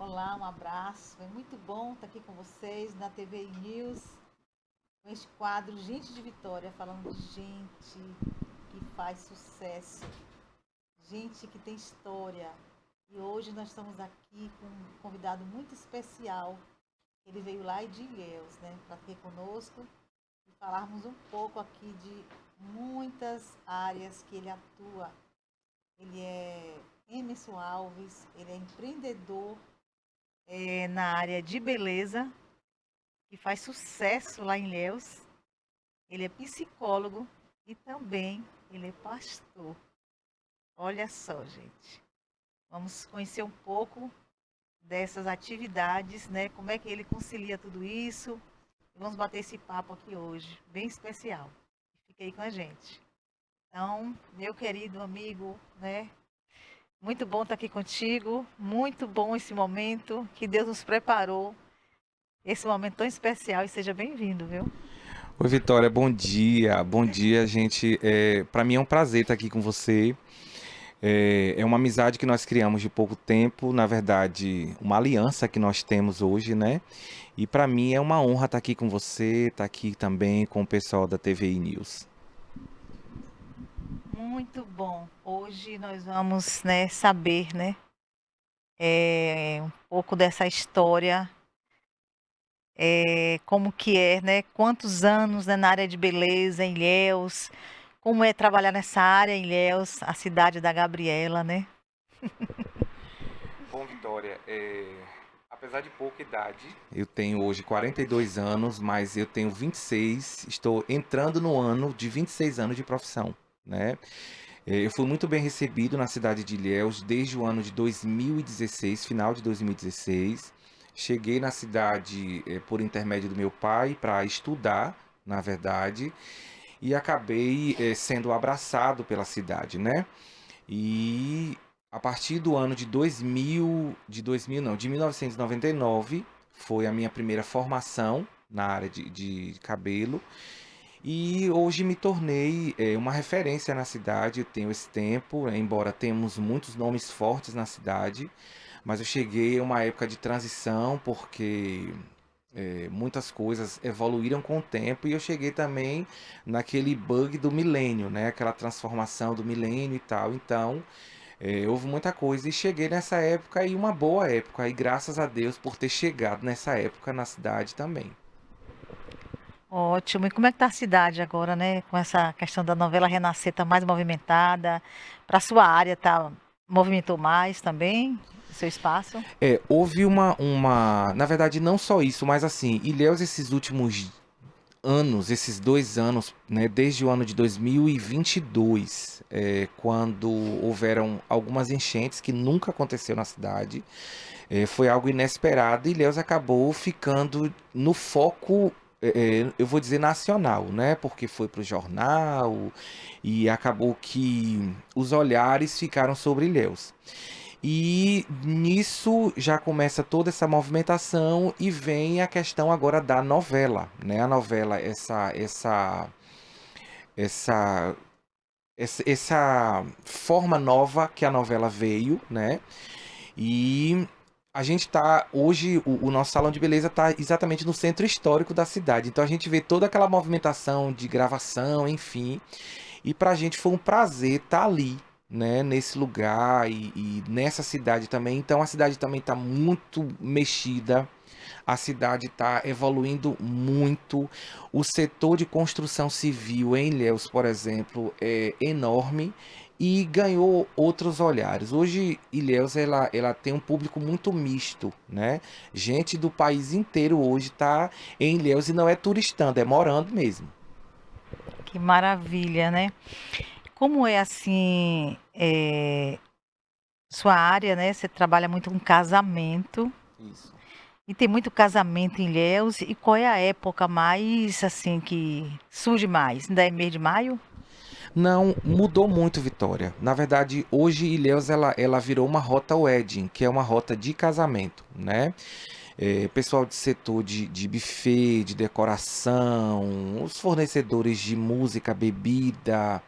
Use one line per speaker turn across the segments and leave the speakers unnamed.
Olá, um abraço. É muito bom estar aqui com vocês na TV News, com este quadro Gente de Vitória, falando de gente que faz sucesso, gente que tem história. E hoje nós estamos aqui com um convidado muito especial. Ele veio lá de Ilhéus, né, para aqui conosco e falarmos um pouco aqui de muitas áreas que ele atua. Ele é Emerson Alves, ele é empreendedor na área de beleza, que faz sucesso lá em Ilhéus. Ele é psicólogo e também ele é pastor. Olha só, gente. Vamos conhecer um pouco dessas atividades, né? Como é que ele concilia tudo isso? E vamos bater esse papo aqui hoje, bem especial. Fique aí com a gente. Então, meu querido amigo, né? Muito bom estar aqui contigo. Muito bom esse momento que Deus nos preparou. Esse momento tão especial e seja bem-vindo, viu?
Oi, Vitória, bom dia. Bom dia, gente. Para mim é um prazer estar aqui com você. É uma amizade que nós criamos de pouco tempo, na verdade, uma aliança que nós temos hoje, né? E para mim é uma honra estar aqui com você, estar aqui também com o pessoal da TVI News.
Muito bom. Hoje nós vamos, né, saber, né, um pouco dessa história, como que é, né, quantos anos, né, na área de beleza em Ilhéus, como é trabalhar nessa área em Ilhéus, a cidade da Gabriela, né?
Bom, Vitória, apesar de pouca idade, eu tenho hoje 42 anos, mas eu tenho 26, estou entrando no ano de 26 anos de profissão, né? Eu fui muito bem recebido na cidade de Ilhéus desde o ano de 2016, final de 2016. Cheguei na cidade por intermédio do meu pai para estudar, na verdade, e acabei sendo abraçado pela cidade, né? E a partir do ano de 1999, foi a minha primeira formação na área de cabelo. E hoje me tornei uma referência na cidade, eu tenho esse tempo, embora temos muitos nomes fortes na cidade, mas eu cheguei a uma época de transição porque muitas coisas evoluíram com o tempo e eu cheguei também naquele bug do milênio, né? Aquela transformação do milênio e tal. Então, houve muita coisa e cheguei nessa época e uma boa época. E graças a Deus por ter chegado nessa época na cidade também.
Ótimo. E como é que tá a cidade agora, né? Com essa questão da novela Renascer, tá mais movimentada? Para a sua área, tá, movimentou mais também o seu espaço?
Houve na verdade, não só isso, mas assim, Ilhéus esses últimos anos, esses 2 anos, né, desde o ano de 2022, quando houveram algumas enchentes que nunca aconteceu na cidade, foi algo inesperado e Ilhéus acabou ficando no foco, eu vou dizer nacional, né, porque foi para o jornal e acabou que os olhares ficaram sobre Ilhéus. E nisso já começa toda essa movimentação e vem a questão agora da novela, né? A novela, essa, essa forma nova que a novela veio, né? E a gente tá hoje, o nosso salão de beleza está exatamente no centro histórico da cidade. Então a gente vê toda aquela movimentação de gravação, enfim. E pra gente foi um prazer estar ali, né, nesse lugar e nessa cidade também. Então a cidade também está muito mexida. A cidade está evoluindo muito. O setor de construção civil em Ilhéus, por exemplo, é enorme e ganhou outros olhares. Hoje, Ilhéus ela tem um público muito misto, né? Gente do país inteiro hoje está em Ilhéus e não é turistando, é morando mesmo.
Que maravilha, né? Como é assim, sua área, né? Você trabalha muito com casamento
Isso.
e tem muito casamento em Ilhéus. E qual é a época mais assim que surge mais? Ainda é mês de maio?
Não, mudou muito, Vitória. Na verdade, hoje Ilhéus ela virou uma rota wedding, que é uma rota de casamento, né? Pessoal de setor de buffet, de decoração, os fornecedores de música, bebida,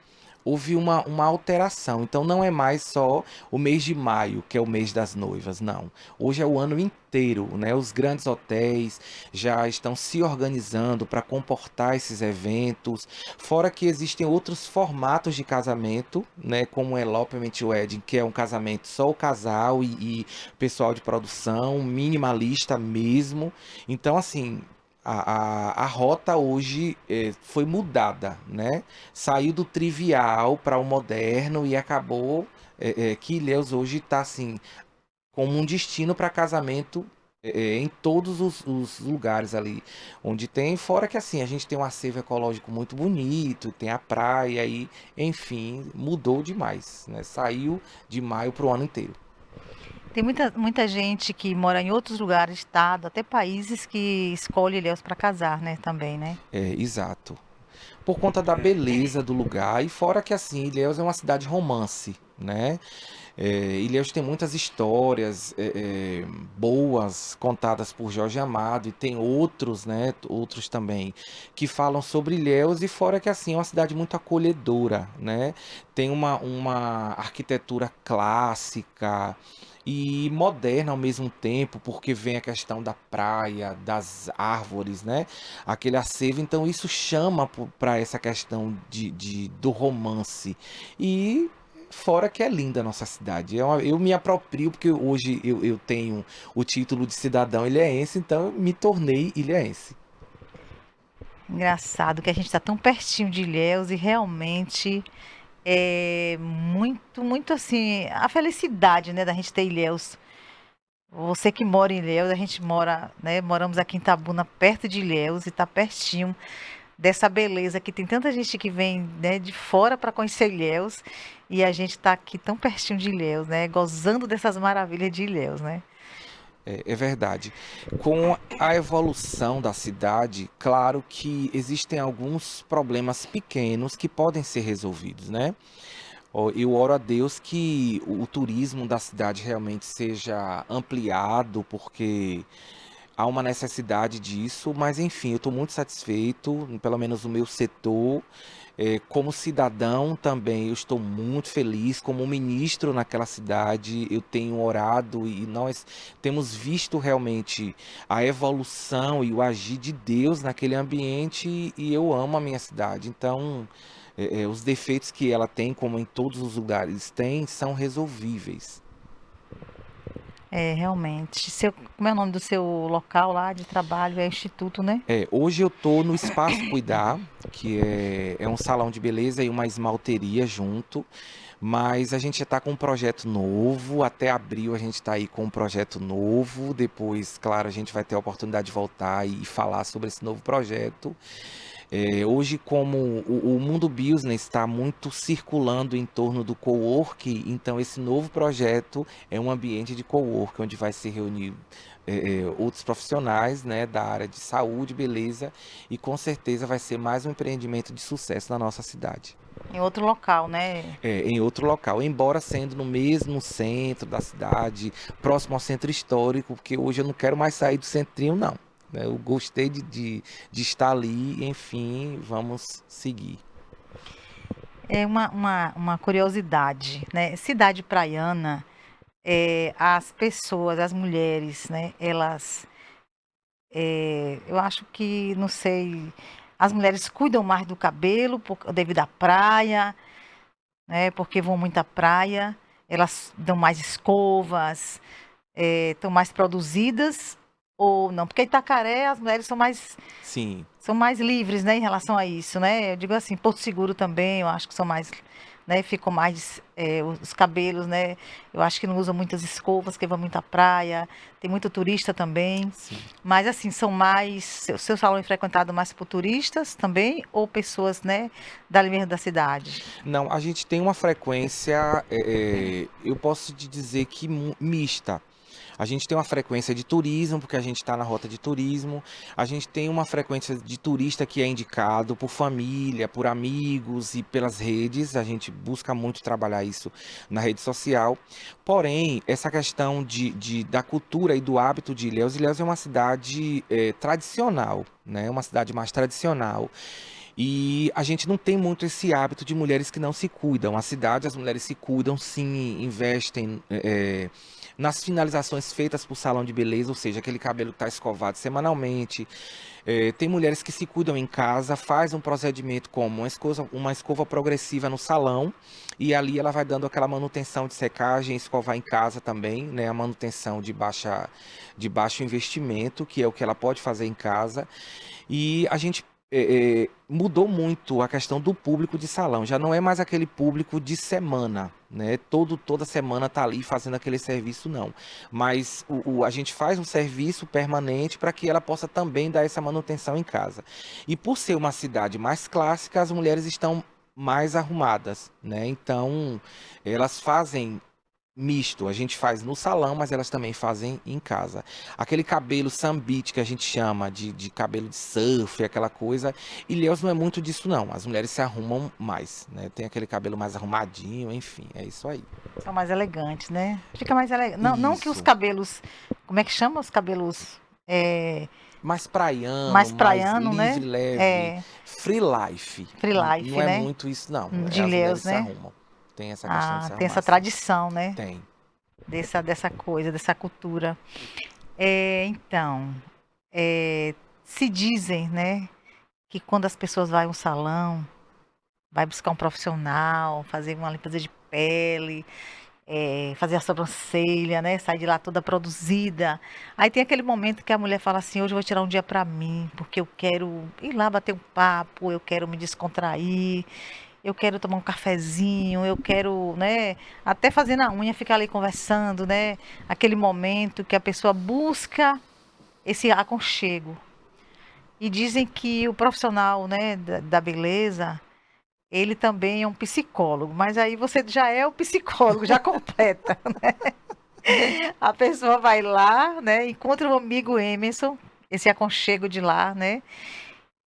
houve uma alteração. Então não é mais só o mês de maio, que é o mês das noivas, não. Hoje é o ano inteiro, né? Os grandes hotéis já estão se organizando para comportar esses eventos. Fora que existem outros formatos de casamento, né? Como o Elopement Wedding, que é um casamento só o casal e pessoal de produção, minimalista mesmo. Então, assim, a rota hoje foi mudada, né? Saiu do trivial para o moderno e acabou que Ilhéus hoje está assim como um destino para casamento em todos os lugares ali onde tem, fora que assim a gente tem um acervo ecológico muito bonito, tem a praia e enfim mudou demais, né? Saiu de maio para o ano inteiro.
Tem muita gente que mora em outros lugares, estado, até países que escolhe Ilhéus para casar, né? Também, né?
Exato. Por conta da beleza do lugar e fora que assim Ilhéus é uma cidade romance, né? Ilhéus tem muitas histórias boas contadas por Jorge Amado e tem outros, né, outros também que falam sobre Ilhéus e fora que assim é uma cidade muito acolhedora, né? Tem uma arquitetura clássica e moderna ao mesmo tempo, porque vem a questão da praia, das árvores, né? Aquele acervo, então isso chama para essa questão do romance. E fora que é linda a nossa cidade. Eu me aproprio, porque hoje eu tenho o título de cidadão ilhéense, então eu me tornei ilhéense.
Engraçado que a gente está tão pertinho de Ilhéus e realmente é muito assim, a felicidade, né, da gente ter Ilhéus. Você que mora em Ilhéus, a gente mora, né, moramos aqui em Itabuna, perto de Ilhéus e está pertinho dessa beleza que tem tanta gente que vem, né, de fora para conhecer Ilhéus e a gente está aqui tão pertinho de Ilhéus, né, gozando dessas maravilhas de Ilhéus, né?
É verdade. Com a evolução da cidade, claro que existem alguns problemas pequenos que podem ser resolvidos, né? Eu oro a Deus que o turismo da cidade realmente seja ampliado, porque há uma necessidade disso, mas enfim, eu estou muito satisfeito, pelo menos no meu setor. Como cidadão também, eu estou muito feliz. Como ministro naquela cidade, eu tenho orado e nós temos visto realmente a evolução e o agir de Deus naquele ambiente e eu amo a minha cidade. Então, os defeitos que ela tem, como em todos os lugares tem, são resolvíveis.
É, realmente. Como é o nome do seu local lá de trabalho? É Instituto, né?
Hoje eu tô no Espaço Cuidar, que é um salão de beleza e uma esmalteria junto, mas a gente já está com um projeto novo, até abril a gente está aí com um projeto novo, depois, claro, a gente vai ter a oportunidade de voltar e falar sobre esse novo projeto. Hoje, como o mundo business está muito circulando em torno do cowork, então esse novo projeto é um ambiente de cowork, onde vai se reunir outros profissionais, né, da área de saúde, beleza, e com certeza vai ser mais um empreendimento de sucesso na nossa cidade.
Em outro local, né?
Em outro local, embora sendo no mesmo centro da cidade, próximo ao centro histórico, porque hoje eu não quero mais sair do centrinho, não, né? Eu gostei de estar ali, enfim, vamos seguir.
É uma curiosidade, né? Cidade praiana, as pessoas, as mulheres, né? Elas, eu acho que, não sei, as mulheres cuidam mais do cabelo devido à praia, né? Porque vão muito à praia, elas dão mais escovas, estão mais produzidas ou não? Porque Itacaré as mulheres
Sim.
são mais livres, né, em relação a isso, né? Eu digo assim, Porto Seguro também, eu acho que são mais, né, ficam mais os cabelos, né? Eu acho que não usam muitas escovas, que vão muito à praia. Tem muito turista também.
Sim.
Mas assim, são mais, seu salão é frequentado mais por turistas também ou pessoas, né, dali mesmo da cidade?
Não, a gente tem uma frequência, eu posso te dizer que mista. A gente tem uma frequência de turismo, porque a gente está na rota de turismo. A gente tem uma frequência de turista que é indicado por família, por amigos e pelas redes. A gente busca muito trabalhar isso na rede social. Porém, essa questão da cultura e do hábito de Ilhéus é uma cidade tradicional, né? Uma cidade mais tradicional. E a gente não tem muito esse hábito de mulheres que não se cuidam. A cidade, as mulheres se cuidam, sim, investem nas finalizações feitas por salão de beleza, ou seja, aquele cabelo que está escovado semanalmente. Tem mulheres que se cuidam em casa, faz um procedimento como uma escova progressiva no salão, e ali ela vai dando aquela manutenção de secagem, escovar em casa também, né? A manutenção de baixo investimento, que é o que ela pode fazer em casa. E a gente mudou muito a questão do público de salão. Já não é mais aquele público de semana, né? Toda semana tá ali fazendo aquele serviço, não. Mas a gente faz um serviço permanente para que ela possa também dar essa manutenção em casa. E por ser uma cidade mais clássica, as mulheres estão mais arrumadas, né? Então, elas fazem misto. A gente faz no salão, mas elas também fazem em casa. Aquele cabelo sambite que a gente chama de cabelo de surf, aquela coisa. Ilhéus não é muito disso, não. As mulheres se arrumam mais, né? Tem aquele cabelo mais arrumadinho, enfim, é isso aí.
São mais elegantes, né? Fica mais elegante. Não, não que os
Isso.
cabelos. Como é que chama os cabelos?
Mais praiano,
Mais
mais
praiano,
livre,
né?
leve, free life.
Free
Não
life,
é
né?
muito isso, não.
De
As mulheres
Ilhéus,
se
né?
arrumam. Tem essa questão de
Ah,
se
tem
arrumar,
essa
sim.
tradição, né?
Tem.
Dessa coisa, dessa cultura. Então, se dizem, né, que quando as pessoas vão a um salão, vai buscar um profissional, fazer uma limpeza de pele, fazer a sobrancelha, né, sair de lá toda produzida. Aí tem aquele momento que a mulher fala assim, hoje eu vou tirar um dia pra mim, porque eu quero ir lá bater um papo, eu quero me descontrair, eu quero tomar um cafezinho, eu quero, né, até fazer na unha, ficar ali conversando, né, aquele momento que a pessoa busca esse aconchego. E dizem que o profissional, né, da beleza, ele também é um psicólogo, mas aí você já é o psicólogo, já completa. A pessoa vai lá, né, encontra o amigo Emerson, esse aconchego de lá, né?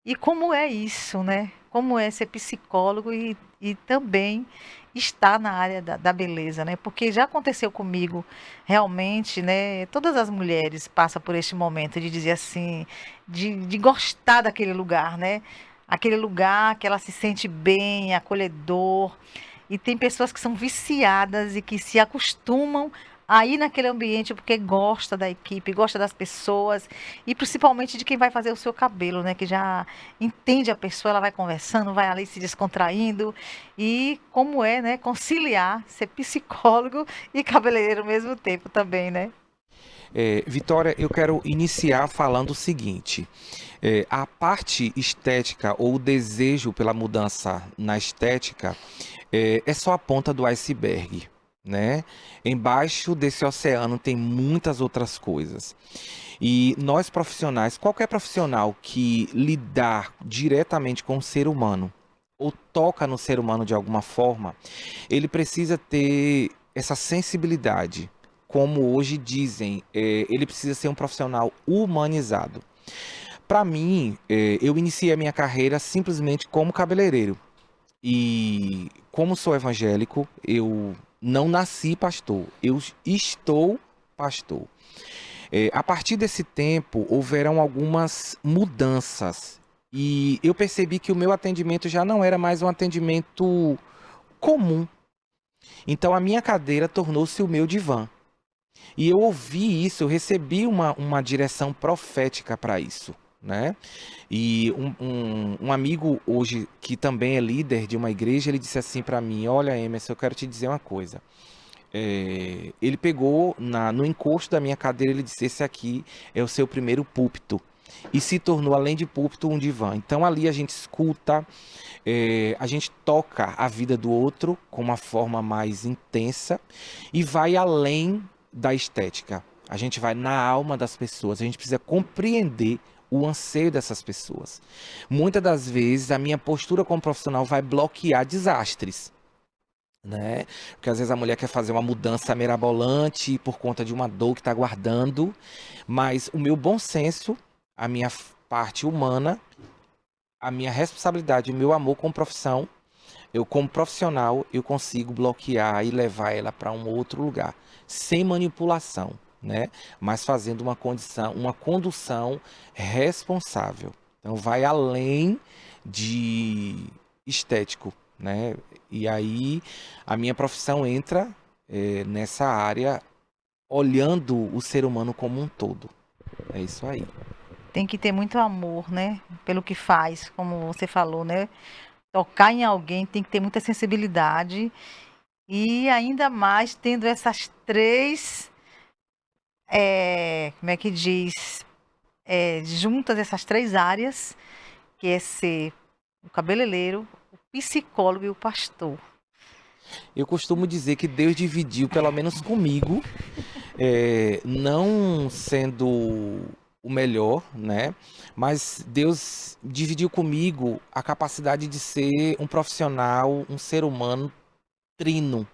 E como é isso, né? Como é ser psicólogo e também estar na área da beleza, né? Porque já aconteceu comigo, realmente, né? Todas as mulheres passam por este momento de dizer assim, de gostar daquele lugar, né? Aquele lugar que ela se sente bem, acolhedor. E tem pessoas que são viciadas e que se acostumam a ir naquele ambiente porque gosta da equipe, gosta das pessoas e principalmente de quem vai fazer o seu cabelo, né? Que já entende a pessoa, ela vai conversando, vai ali se descontraindo e como é, né? Conciliar ser psicólogo e cabeleireiro ao mesmo tempo também, né?
Vitória, eu quero iniciar falando o seguinte: a parte estética ou o desejo pela mudança na estética é só a ponta do iceberg, né? Embaixo desse oceano tem muitas outras coisas. E nós profissionais, qualquer profissional que lidar diretamente com o ser humano ou toca no ser humano de alguma forma, ele precisa ter essa sensibilidade. Como hoje dizem, ele precisa ser um profissional humanizado. Para mim, eu iniciei a minha carreira simplesmente como cabeleireiro. E como sou evangélico, eu não nasci pastor, eu estou pastor. A partir desse tempo, houveram algumas mudanças. E eu percebi que o meu atendimento já não era mais um atendimento comum. Então a minha cadeira tornou-se o meu divã. E eu ouvi isso, eu recebi uma direção profética para isso, né? E um amigo hoje, que também é líder de uma igreja, ele disse assim para mim: Olha, Emerson, eu quero te dizer uma coisa. Ele pegou no encosto da minha cadeira, ele disse: Esse aqui é o seu primeiro púlpito. E se tornou, além de púlpito, um divã. Então ali a gente escuta, a gente toca a vida do outro com uma forma mais intensa e vai além da estética. A gente vai na alma das pessoas, a gente precisa compreender o anseio dessas pessoas. Muitas das vezes a minha postura como profissional vai bloquear desastres, né? Porque às vezes a mulher quer fazer uma mudança mirabolante por conta de uma dor que está guardando, mas o meu bom senso, a minha parte humana, a minha responsabilidade, o meu amor como profissão, eu como profissional, eu consigo bloquear e levar ela para um outro lugar, sem manipulação, né? Mas fazendo uma condução responsável. Então vai além de estético, né? E aí a minha profissão entra nessa área, olhando o ser humano como um todo. É isso aí.
Tem que ter muito amor, né? Pelo que faz, como você falou, né? Tocar em alguém tem que ter muita sensibilidade. E ainda mais tendo essas três, como é que diz? Juntas essas três áreas, que é ser o cabeleireiro, o psicólogo e o pastor.
Eu costumo dizer que Deus dividiu, pelo menos comigo, não sendo o melhor, né? Mas Deus dividiu comigo a capacidade de ser um profissional, um ser humano trino,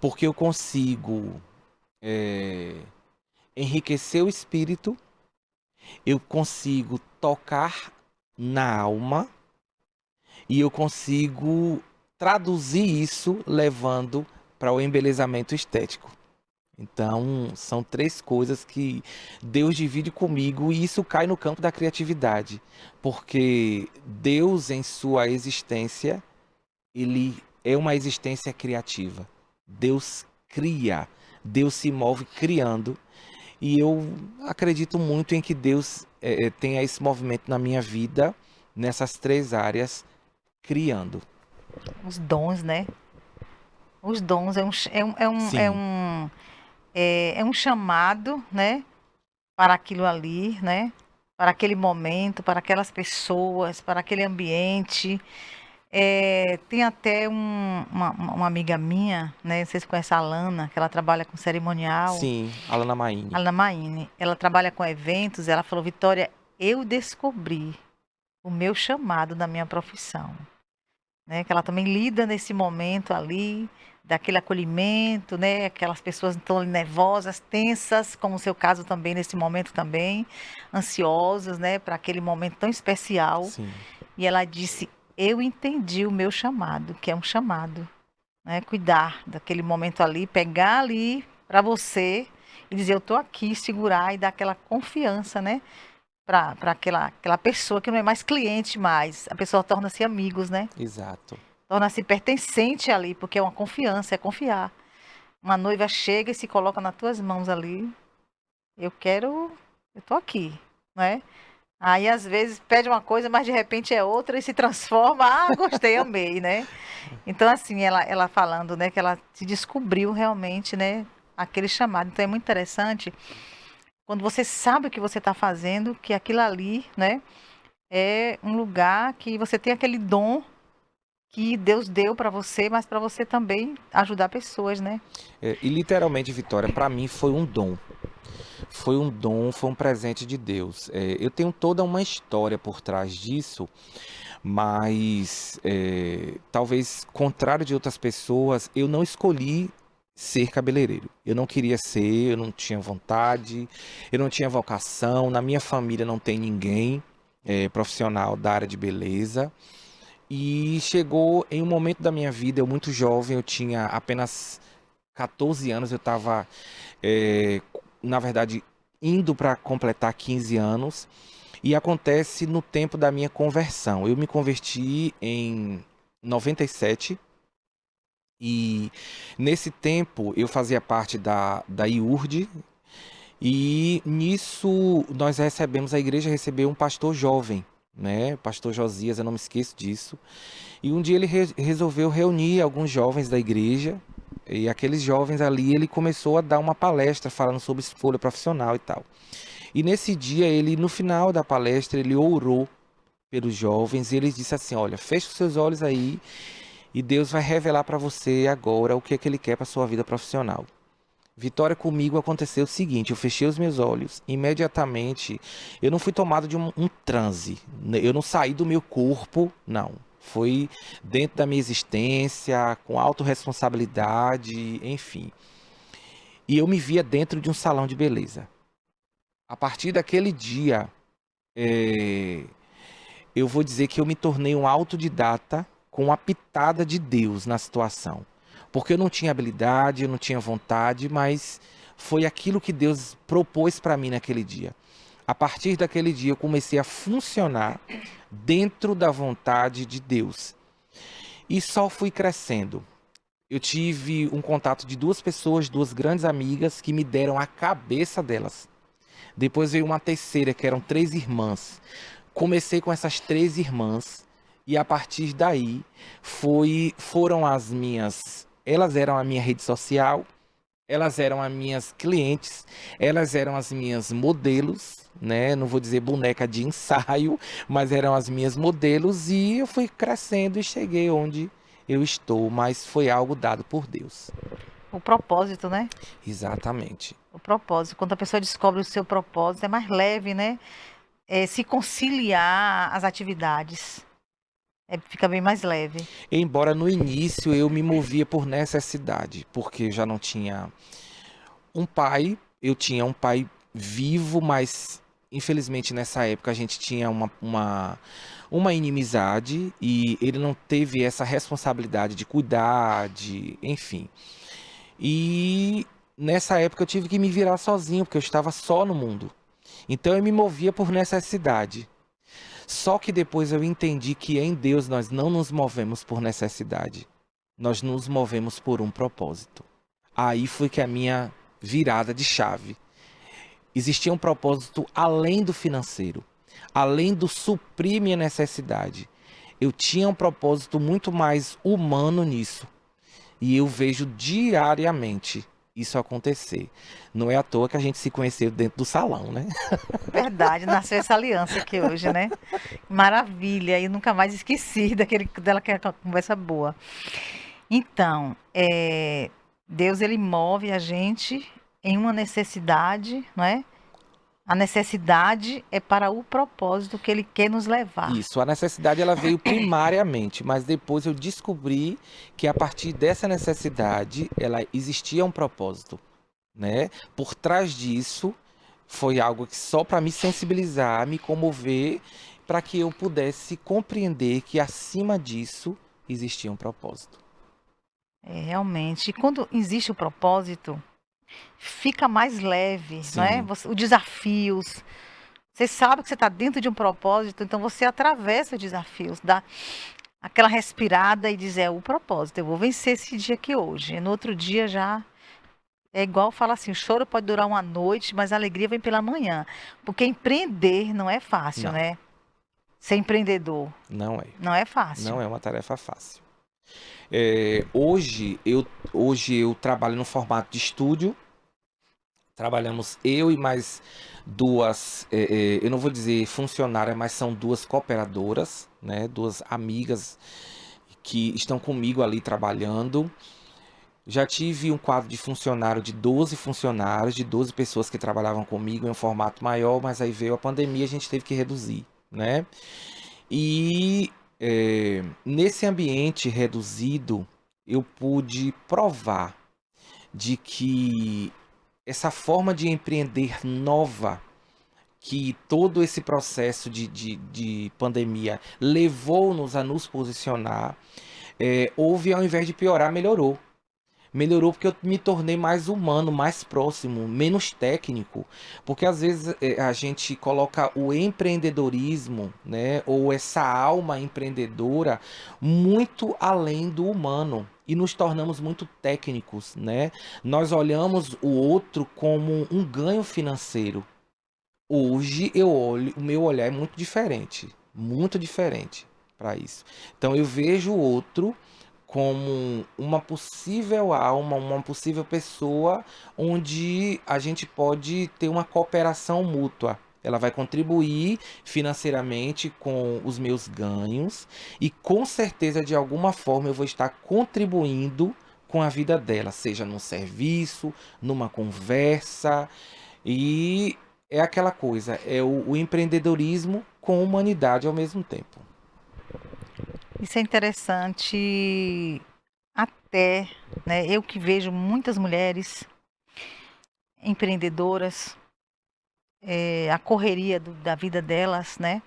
porque eu consigo enriquecer o espírito, eu consigo tocar na alma e eu consigo traduzir isso levando para o embelezamento estético. Então, são três coisas que Deus divide comigo e isso cai no campo da criatividade, porque Deus, em sua existência, ele é uma existência criativa. Deus cria, Deus se move criando e eu acredito muito em que Deus tenha esse movimento na minha vida, nessas três áreas, criando.
Os dons, né? Os dons
Sim,
é um chamado, né? Para aquilo ali, né? Para aquele momento, para aquelas pessoas, para aquele ambiente. Tem até uma amiga minha, né? Não sei se você conhece a Alana, que ela trabalha com cerimonial.
sim, Alana Maine.
Alana Maine. Ela trabalha com eventos. Ela falou: Vitória, eu descobri o meu chamado na minha profissão. Né? Que ela também lida nesse momento ali, daquele acolhimento, né? Aquelas pessoas tão nervosas, tensas, como o seu caso também, nesse momento também, ansiosas, né? Para aquele momento tão especial.
Sim.
E ela disse: eu entendi o meu chamado, que é um chamado, né? Cuidar daquele momento ali, pegar ali para você e dizer: eu estou aqui, segurar e dar aquela confiança, né? Para aquela pessoa que não é mais cliente mais, a pessoa torna-se amigos, né?
Exato.
Torna-se pertencente ali, porque é uma confiança, é confiar. Uma noiva chega e se coloca nas tuas mãos ali. Eu tô aqui, né? Aí às vezes pede uma coisa, mas de repente é outra e se transforma. Ah, gostei, amei, né? Então assim, ela falando, né, que ela se descobriu realmente, né, aquele chamado. Então é muito interessante quando você sabe o que você está fazendo, que aquilo ali, né, é um lugar que você tem aquele dom que Deus deu para você, mas para você também ajudar pessoas, né?
E literalmente, Vitória, para mim foi um dom. Foi um dom, foi um presente de Deus. Eu tenho toda uma história por trás disso, mas talvez contrário de outras pessoas, eu não escolhi ser cabeleireiro. Eu não queria ser, eu não tinha vontade, eu não tinha vocação. Na minha família não tem ninguém profissional da área de beleza. E chegou em um momento da minha vida, eu muito jovem, eu tinha apenas 14 anos, eu estava, na verdade, indo para completar 15 anos, e acontece no tempo da minha conversão. Eu me converti em 97, e nesse tempo eu fazia parte da IURD, e nisso nós recebemos, a igreja recebeu um pastor jovem, né? Pastor Josias, eu não me esqueço disso. E um dia ele resolveu reunir alguns jovens da igreja, e aqueles jovens ali, ele começou a dar uma palestra falando sobre escolha profissional e tal. E nesse dia, ele, no final da palestra, ele orou pelos jovens e ele disse assim: olha, feche os seus olhos aí e Deus vai revelar para você agora o que é que ele quer para sua vida profissional. Vitória, comigo aconteceu o seguinte: eu fechei os meus olhos, imediatamente eu não fui tomado de um transe, eu não saí do meu corpo, não. Foi dentro da minha existência, com autorresponsabilidade, enfim. E eu me via dentro de um salão de beleza. A partir daquele dia, eu vou dizer que eu me tornei um autodidata com a pitada de Deus na situação. Porque eu não tinha habilidade, eu não tinha vontade, mas foi aquilo que Deus propôs para mim naquele dia. A partir daquele dia eu comecei a funcionar dentro da vontade de Deus. E só fui crescendo. Eu tive um contato de duas pessoas, duas grandes amigas, que me deram a cabeça delas. Depois veio uma terceira, que eram três irmãs. Comecei com essas três irmãs e a partir daí foram as minhas. Elas eram a minha rede social, elas eram as minhas clientes, elas eram as minhas modelos, né? Não vou dizer boneca de ensaio, mas eram as minhas modelos e eu fui crescendo e cheguei onde eu estou, mas foi algo dado por Deus.
O propósito, né?
Exatamente.
O propósito. Quando a pessoa descobre o seu propósito, é mais leve, né? Se conciliar as atividades. Fica bem mais leve.
Embora no início eu me movia por necessidade, porque eu já não tinha um pai, eu tinha um pai vivo, mas infelizmente nessa época a gente tinha uma inimizade e ele não teve essa responsabilidade de cuidar, enfim. E nessa época eu tive que me virar sozinho, porque eu estava só no mundo. Então eu me movia por necessidade. Só que depois eu entendi que em Deus nós não nos movemos por necessidade. Nós nos movemos por um propósito. Aí foi que a minha virada de chave. Existia um propósito além do financeiro, além do suprir minha necessidade. Eu tinha um propósito muito mais humano nisso. E eu vejo diariamente isso acontecer. Não é à toa que a gente se conheceu dentro do salão, né?
Verdade, nasceu essa aliança aqui hoje, né? Maravilha, e nunca mais esqueci dela que é uma conversa boa. Então, Deus ele move a gente em uma necessidade, não é? A necessidade é para o propósito que ele quer nos levar.
Isso, a necessidade ela veio primariamente, mas depois eu descobri que a partir dessa necessidade, ela existia um propósito, né? Por trás disso, foi algo que só para me sensibilizar, me comover, para que eu pudesse compreender que acima disso existia um propósito.
Realmente, quando existe o propósito, fica mais leve, não é?
Sim,
Os desafios. Você sabe que você está dentro de um propósito, então você atravessa os desafios, dá aquela respirada e diz, o propósito, eu vou vencer esse dia aqui hoje. E no outro dia já é igual fala assim, o choro pode durar uma noite, mas a alegria vem pela manhã. Porque empreender não é fácil,
não,
né? Ser empreendedor
não é.
não é fácil.
Não é uma tarefa fácil. Hoje eu trabalho no formato de estúdio. Trabalhamos eu e mais duas, eu não vou dizer funcionárias, mas são duas cooperadoras, né? Duas amigas que estão comigo ali trabalhando. Já tive um quadro de funcionário de 12 funcionários, de 12 pessoas que trabalhavam comigo em um formato maior, mas aí veio a pandemia e a gente teve que reduzir, né? E nesse ambiente reduzido, eu pude provar de que essa forma de empreender nova, que todo esse processo de pandemia levou-nos a nos posicionar, houve, ao invés de piorar, melhorou. Melhorou porque eu me tornei mais humano, mais próximo, menos técnico. Porque às vezes a gente coloca o empreendedorismo, né, ou essa alma empreendedora muito além do humano e nos tornamos muito técnicos, né? Nós olhamos o outro como um ganho financeiro. Hoje eu olho, o meu olhar é muito diferente para isso. Então eu vejo o outro como uma possível alma, uma possível pessoa onde a gente pode ter uma cooperação mútua. Ela vai contribuir financeiramente com os meus ganhos e com certeza de alguma forma eu vou estar contribuindo com a vida dela, seja num serviço, numa conversa e é aquela coisa, é o empreendedorismo com humanidade ao mesmo tempo.
Isso é interessante até, né? Eu que vejo muitas mulheres empreendedoras, a correria da vida delas, né?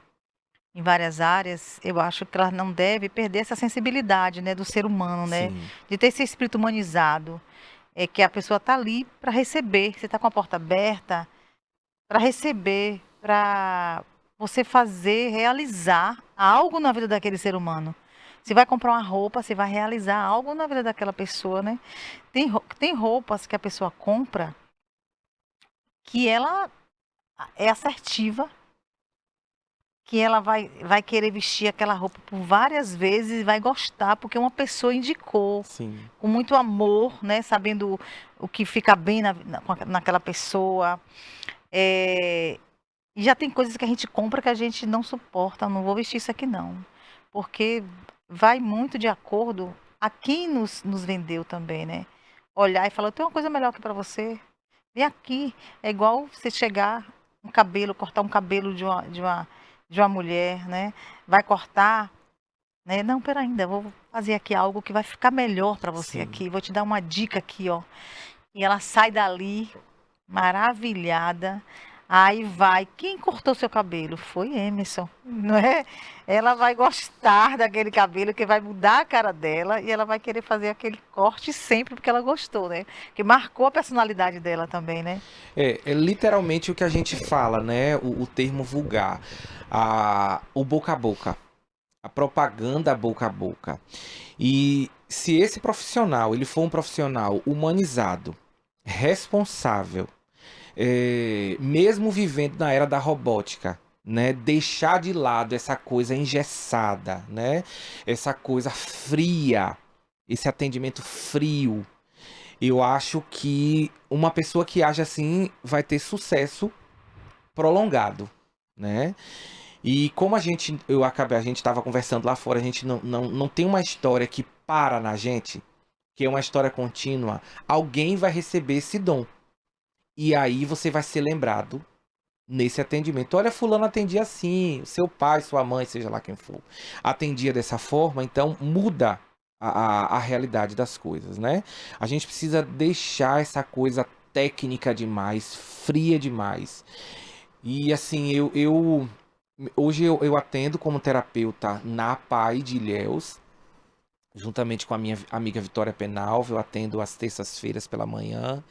Em várias áreas, eu acho que elas não devem perder essa sensibilidade, né, do ser humano, né?
Sim,
De ter esse espírito humanizado, que a pessoa está ali para receber. Você está com a porta aberta para receber para você fazer, realizar algo na vida daquele ser humano. Você vai comprar uma roupa, você vai realizar algo na vida daquela pessoa, né? Tem roupas que a pessoa compra que ela é assertiva, que ela vai querer vestir aquela roupa por várias vezes e vai gostar, porque uma pessoa indicou,
Sim,
com muito amor, né? Sabendo o que fica bem naquela pessoa. É, e já tem coisas que a gente compra que a gente não suporta, não vou vestir isso aqui não. Porque vai muito de acordo a quem nos vendeu também, né? Olhar e falar, eu tenho uma coisa melhor aqui para você. Vem aqui. É igual você chegar um cabelo, cortar um cabelo de uma mulher, né? Vai cortar, né? Não, pera ainda, vou fazer aqui algo que vai ficar melhor para você
sim.
aqui. Vou te dar uma dica aqui, ó. E ela sai dali maravilhada. Aí vai. Quem cortou seu cabelo? Foi Emerson, não é? Ela vai gostar daquele cabelo que vai mudar a cara dela e ela vai querer fazer aquele corte sempre porque ela gostou, né? Que marcou a personalidade dela também, né?
É literalmente o que a gente fala, né? O termo vulgar. O boca a boca. A propaganda boca a boca. E se esse profissional, ele for um profissional humanizado, responsável, mesmo vivendo na era da robótica, né, deixar de lado essa coisa engessada, né, essa coisa fria, esse atendimento frio, eu acho que uma pessoa que age assim vai ter sucesso prolongado, né? E como a gente estava conversando lá fora, a gente não tem uma história que para na gente, que é uma história contínua, alguém vai receber esse dom. E aí você vai ser lembrado nesse atendimento. Olha, fulano atendia assim, seu pai, sua mãe, seja lá quem for, atendia dessa forma, então muda a realidade das coisas, né? A gente precisa deixar essa coisa técnica demais, fria demais. E assim, hoje eu atendo como terapeuta na PAI de Ilhéus, juntamente com a minha amiga Vitória Penalva, eu atendo às terças-feiras pela manhã.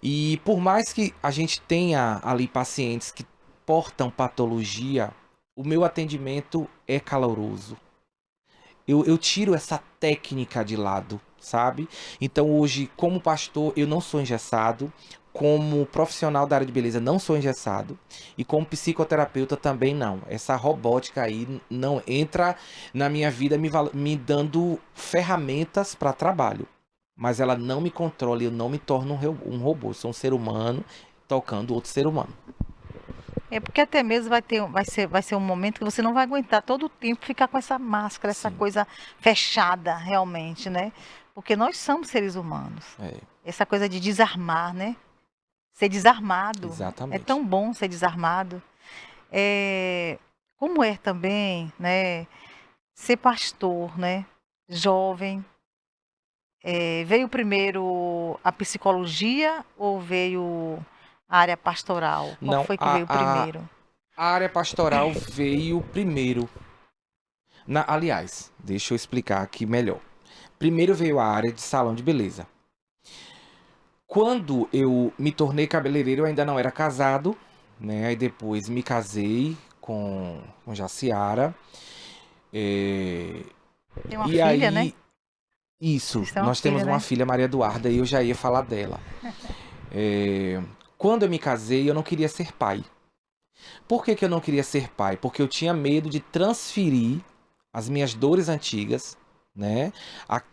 E por mais que a gente tenha ali pacientes que portam patologia, o meu atendimento é caloroso. Eu tiro essa técnica de lado, sabe? Então hoje, como pastor, eu não sou engessado. Como profissional da área de beleza, não sou engessado. E como psicoterapeuta também não. Essa robótica aí não entra na minha vida me dando ferramentas para trabalho. Mas ela não me controla, eu não me torno um robô. Eu sou um ser humano tocando outro ser humano.
É porque até mesmo vai ser um momento que você não vai aguentar todo o tempo ficar com essa máscara, essa
Sim,
coisa fechada realmente, né? Porque nós somos seres humanos.
é,
Essa coisa de desarmar, né? Ser desarmado. É
exatamente.
tão bom ser desarmado. É, como é também, né? Ser pastor, né? Jovem. Veio primeiro a psicologia ou veio a área pastoral? Qual
Não,
foi que veio primeiro?
a área pastoral veio primeiro. Aliás, deixa eu explicar aqui melhor. Primeiro veio a área de salão de beleza. Quando eu me tornei cabeleireiro, eu ainda não era casado, né? Aí depois me casei com Jaciara. É,
Tem uma
E
filha, né?
aí, isso,
Vocês têm uma
nós temos
filha,
uma
né?
filha, Maria Eduarda, e eu já ia falar dela. É, Quando eu me casei, eu não queria ser pai. Por que que eu não queria ser pai? Porque eu tinha medo de transferir as minhas dores antigas, né?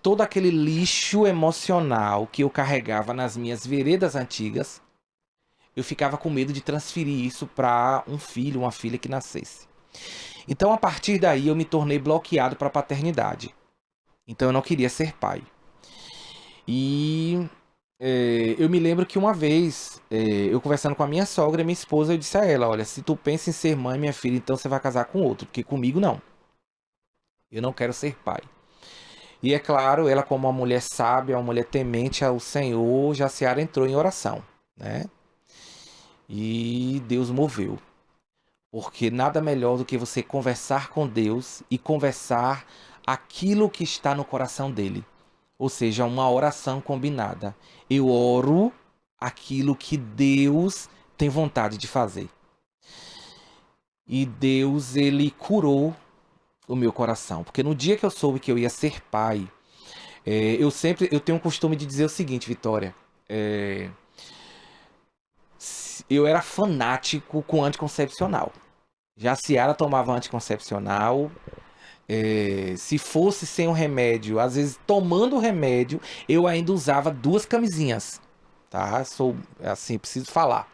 Todo aquele lixo emocional que eu carregava nas minhas veredas antigas, eu ficava com medo de transferir isso para um filho, uma filha que nascesse. Então, a partir daí, eu me tornei bloqueado para a paternidade. Então, eu não queria ser pai. E eu me lembro que uma vez, eu conversando com a minha sogra e minha esposa, eu disse a ela: olha, se tu pensa em ser mãe, minha filha, então você vai casar com outro, porque comigo não. Eu não quero ser pai. E é claro, ela, como uma mulher sábia, uma mulher temente ao Senhor, Jaciara entrou em oração, né? E Deus moveu. Porque nada melhor do que você conversar com Deus e conversar aquilo que está no coração dele. Ou seja, uma oração combinada. Eu oro aquilo que Deus tem vontade de fazer. E Deus, ele curou o meu coração. Porque no dia que eu soube que eu ia ser pai, eu tenho o costume de dizer o seguinte, Vitória. Eu era fanático com anticoncepcional. Já a Ciara tomava anticoncepcional. Se fosse sem o remédio, às vezes tomando o remédio, eu ainda usava 2 camisinhas. Tá? Sou assim, preciso falar.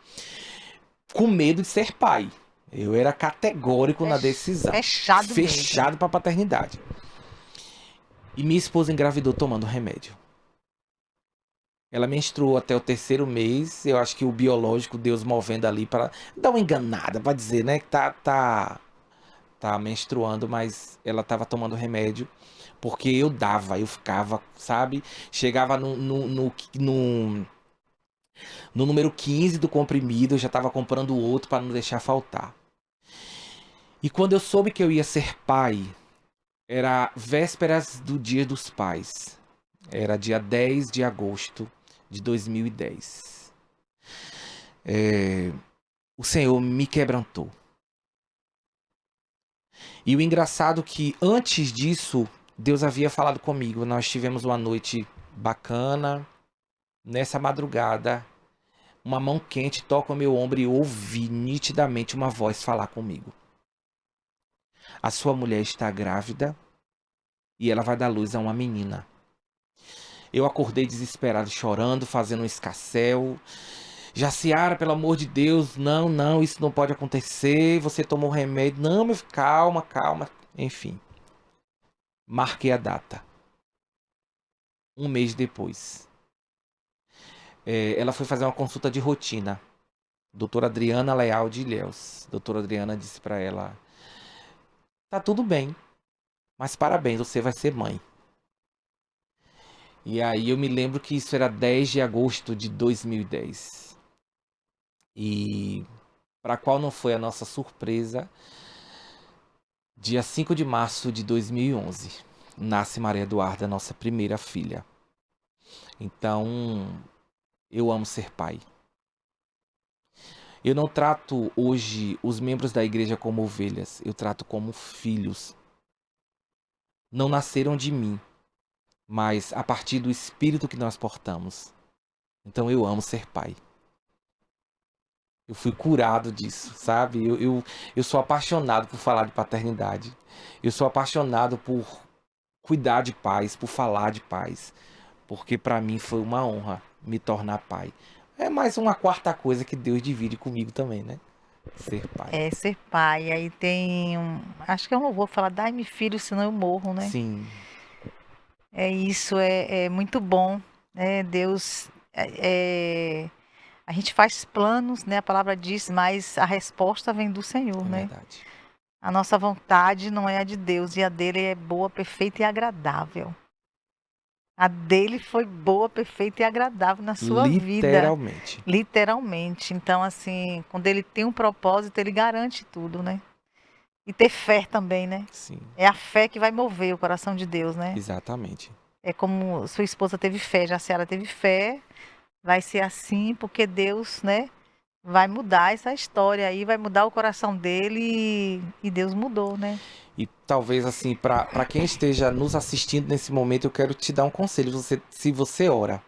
Com medo de ser pai. Eu era categórico na decisão.
Fechado mesmo.
Fechado para paternidade. E minha esposa engravidou tomando remédio. Ela menstruou até o 3º mês. Eu acho que o biológico, Deus movendo ali para dar uma enganada, para dizer, né, que tá menstruando, mas ela tava tomando remédio. Porque eu ficava, sabe? Chegava no número 15 do comprimido, eu já tava comprando outro para não deixar faltar. E quando eu soube que eu ia ser pai, era vésperas do Dia dos Pais. Era dia 10 de agosto de 2010. O Senhor me quebrantou. E o engraçado é que antes disso, Deus havia falado comigo. Nós tivemos uma noite bacana. Nessa madrugada, uma mão quente toca o meu ombro e eu ouvi nitidamente uma voz falar comigo. A sua mulher está grávida e ela vai dar luz a uma menina. Eu acordei desesperado, chorando, fazendo um escarcéu. Jaciara, pelo amor de Deus, não, isso não pode acontecer. Você tomou remédio. Não, meu filho, calma. Enfim, marquei a data. Um mês depois. Ela foi fazer uma consulta de rotina. Doutora Adriana Leal de Ilhéus. Doutora Adriana disse para ela: tá tudo bem, mas parabéns, você vai ser mãe. E aí eu me lembro que isso era 10 de agosto de 2010. E para qual não foi a nossa surpresa, dia 5 de março de 2011, nasce Maria Eduarda, nossa primeira filha. Então, eu amo ser pai. Eu não trato hoje os membros da igreja como ovelhas, eu trato como filhos. Não nasceram de mim, mas a partir do espírito que nós portamos. Então eu amo ser pai. Eu fui curado disso, sabe? Eu sou apaixonado por falar de paternidade. Eu sou apaixonado por cuidar de pais, por falar de pais. Porque para mim foi uma honra me tornar pai. É mais uma quarta coisa que Deus divide comigo também, né? Ser pai.
É, ser pai. Aí tem acho que eu não vou falar, dai-me filho, senão eu morro, né?
Sim,
É isso, é muito bom, né? Deus, a gente faz planos, né? A palavra diz, mas a resposta vem do Senhor,
é
né?
verdade.
A nossa vontade não é a de Deus e a dele é boa, perfeita e agradável. A dele foi boa, perfeita e agradável na sua vida,
Literalmente.
literalmente. Então, assim, quando ele tem um propósito, ele garante tudo, né? E ter fé também, né?
Sim,
É a fé que vai mover o coração de Deus, né?
exatamente.
É como sua esposa teve fé, já a Ciara teve fé, vai ser assim, porque Deus, né, vai mudar essa história aí, vai mudar o coração dele e Deus mudou, né?
E talvez assim, para quem esteja nos assistindo nesse momento, eu quero te dar um conselho. Se você ora,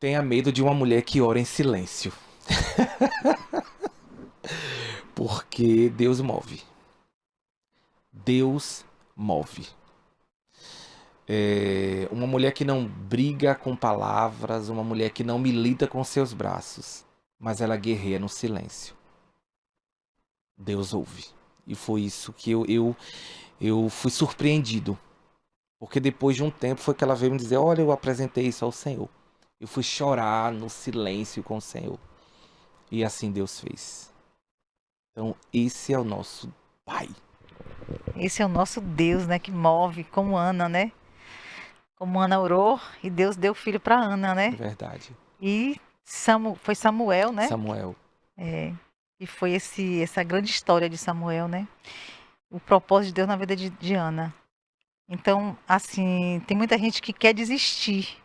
tenha medo de uma mulher que ora em silêncio. Porque Deus move. Deus move. Uma mulher que não briga com palavras, uma mulher que não milita com seus braços, mas ela guerreia no silêncio. Deus ouve. E foi isso que eu fui surpreendido. Porque depois de um tempo foi que ela veio me dizer: olha, eu apresentei isso ao Senhor. Eu fui chorar no silêncio com o Senhor. E assim Deus fez. Então, esse é o nosso Pai.
Esse é o nosso Deus, né, que move, como Ana, né? Como Ana orou e Deus deu filho para Ana,
É
né?
verdade.
E foi Samuel, né?
Samuel.
É, e foi essa grande história de Samuel, né? O propósito de Deus na vida de Ana. Então, assim, tem muita gente que quer desistir,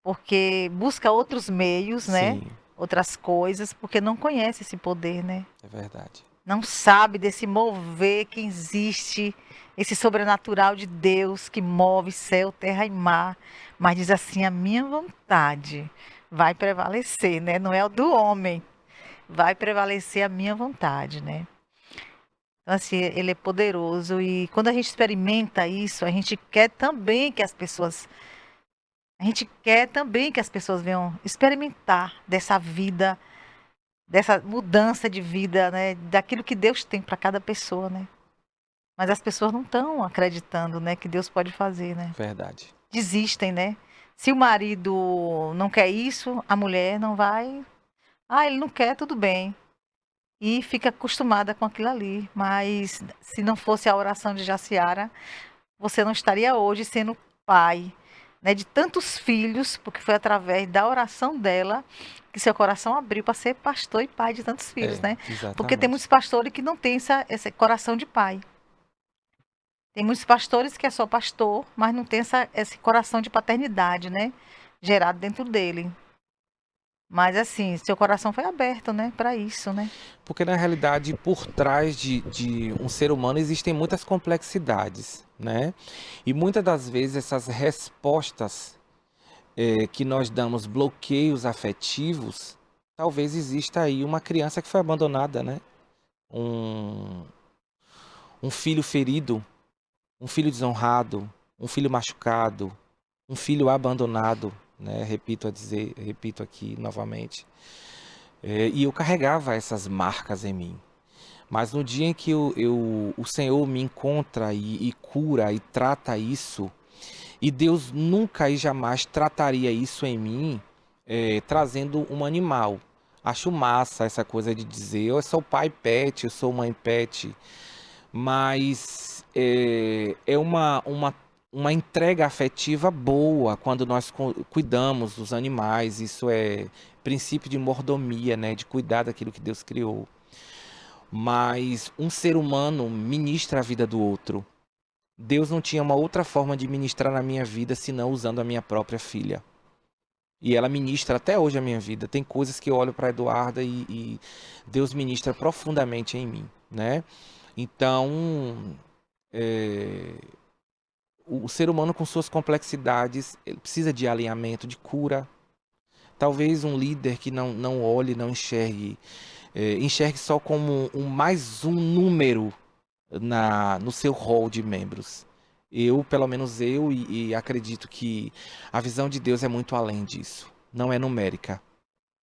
porque busca outros meios, né?
Sim.
outras coisas, porque não conhece esse poder, né?
É verdade.
Não sabe desse mover que existe, esse sobrenatural de Deus que move céu, terra e mar, mas diz assim: a minha vontade vai prevalecer, né? Não é o do homem, vai prevalecer a minha vontade, né? Então, assim, ele é poderoso e quando a gente experimenta isso, a gente quer também que as pessoas, a gente quer também que as pessoas venham experimentar dessa vida, dessa mudança de vida, né? Daquilo que Deus tem para cada pessoa, né? Mas as pessoas não estão acreditando, né, que Deus pode fazer, né?
Verdade.
Desistem, né? Se o marido não quer isso, a mulher não vai. Ah, ele não quer, tudo bem. E fica acostumada com aquilo ali. Mas se não fosse a oração de Jaciara, você não estaria hoje sendo pai, né, de tantos filhos, porque foi através da oração dela que seu coração abriu para ser pastor e pai de tantos filhos,
É,
né? Porque tem
exatamente.
muitos pastores que não têm esse coração de pai. Tem muitos pastores que é só pastor, mas não tem esse coração de paternidade, né? Gerado dentro dele. Mas assim, seu coração foi aberto, né? Para isso, né?
Porque na realidade, por trás de um ser humano existem muitas complexidades, né? E muitas das vezes essas respostas que nós damos bloqueios afetivos, talvez exista aí uma criança que foi abandonada, né? Um, um filho ferido, um filho desonrado, um filho machucado, um filho abandonado, né? Repito aqui novamente. E eu carregava essas marcas em mim. Mas no dia em que o Senhor me encontra e cura e trata isso, e Deus nunca e jamais trataria isso em mim, trazendo um animal. Acho massa essa coisa de dizer, eu sou pai pet, eu sou mãe pet, mas é uma entrega afetiva boa quando nós cuidamos dos animais. Isso é princípio de mordomia, né? De cuidar daquilo que Deus criou. Mas um ser humano ministra a vida do outro. Deus não tinha uma outra forma de ministrar na minha vida senão usando a minha própria filha. E ela ministra até hoje a minha vida. Tem coisas que eu olho para Eduarda e Deus ministra profundamente em mim, né? Então, é, o ser humano com suas complexidades, ele precisa de alinhamento, de cura. Talvez um líder que não olhe, não enxergue, enxergue só como mais um número no seu hall de membros. Pelo menos e acredito que a visão de Deus é muito além disso. Não é numérica,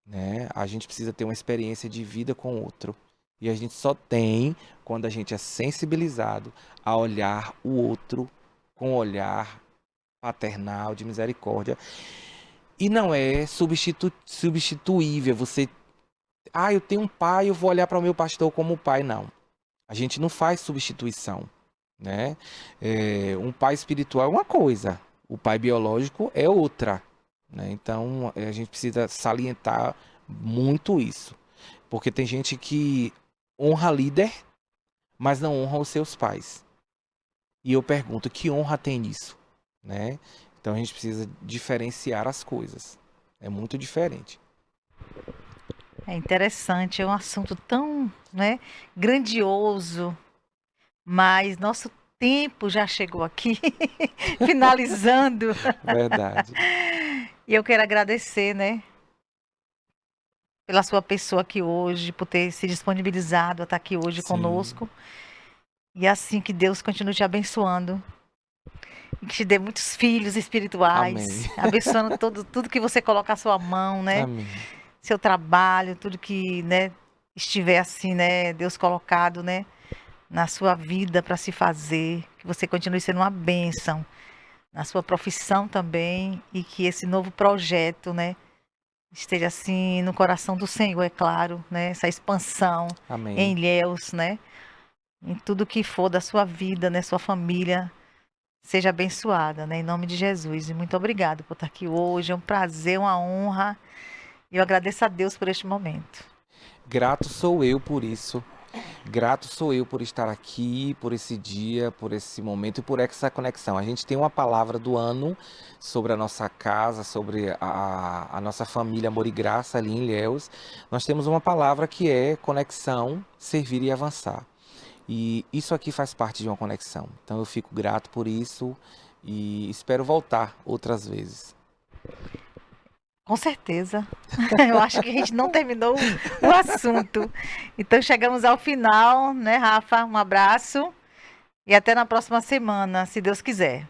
né? A gente precisa ter uma experiência de vida com o outro. E a gente só tem quando a gente é sensibilizado a olhar o outro com um olhar paternal, de misericórdia. E não é substituível você. Ah, eu tenho um pai, eu vou olhar para o meu pastor como pai. Não. A gente não faz substituição, né? Um pai espiritual é uma coisa, o pai biológico é outra, né? Então a gente precisa salientar muito isso, porque tem gente que honra líder, mas não honra os seus pais. E eu pergunto, que honra tem nisso, né? Então a gente precisa diferenciar as coisas. É muito diferente.
É interessante, é um assunto tão, né, grandioso, mas nosso tempo já chegou aqui, finalizando.
Verdade.
E eu quero agradecer, né, pela sua pessoa aqui hoje, por ter se disponibilizado a estar aqui hoje
Sim.
conosco. E assim que Deus continue te abençoando. E que te dê muitos filhos
Amém.
espirituais, abençoando tudo que você colocar a sua mão, né?
Amém.
Seu trabalho, tudo que, né, estiver assim, né, Deus colocado, né, na sua vida para se fazer, que você continue sendo uma bênção na sua profissão também e que esse novo projeto, né, esteja assim no coração do Senhor, é claro, né, essa expansão em
Amém.
Ilhéus, né, em tudo que for da sua vida, né, sua família, seja abençoada, né? Em nome de Jesus. E muito obrigada por estar aqui hoje. É um prazer, uma honra. E eu agradeço a Deus por este momento.
Grato sou eu por isso. Grato sou eu por estar aqui, por esse dia, por esse momento e por essa conexão. A gente tem uma palavra do ano sobre a nossa casa, sobre a nossa família Amor e Graça ali em Ilhéus. Nós temos uma palavra que é conexão, servir e avançar. E isso aqui faz parte de uma conexão. Então eu fico grato por isso e espero voltar outras vezes.
Com certeza. Eu acho que a gente não terminou o assunto. Então chegamos ao final, né, Rafa? Um abraço e até na próxima semana, se Deus quiser.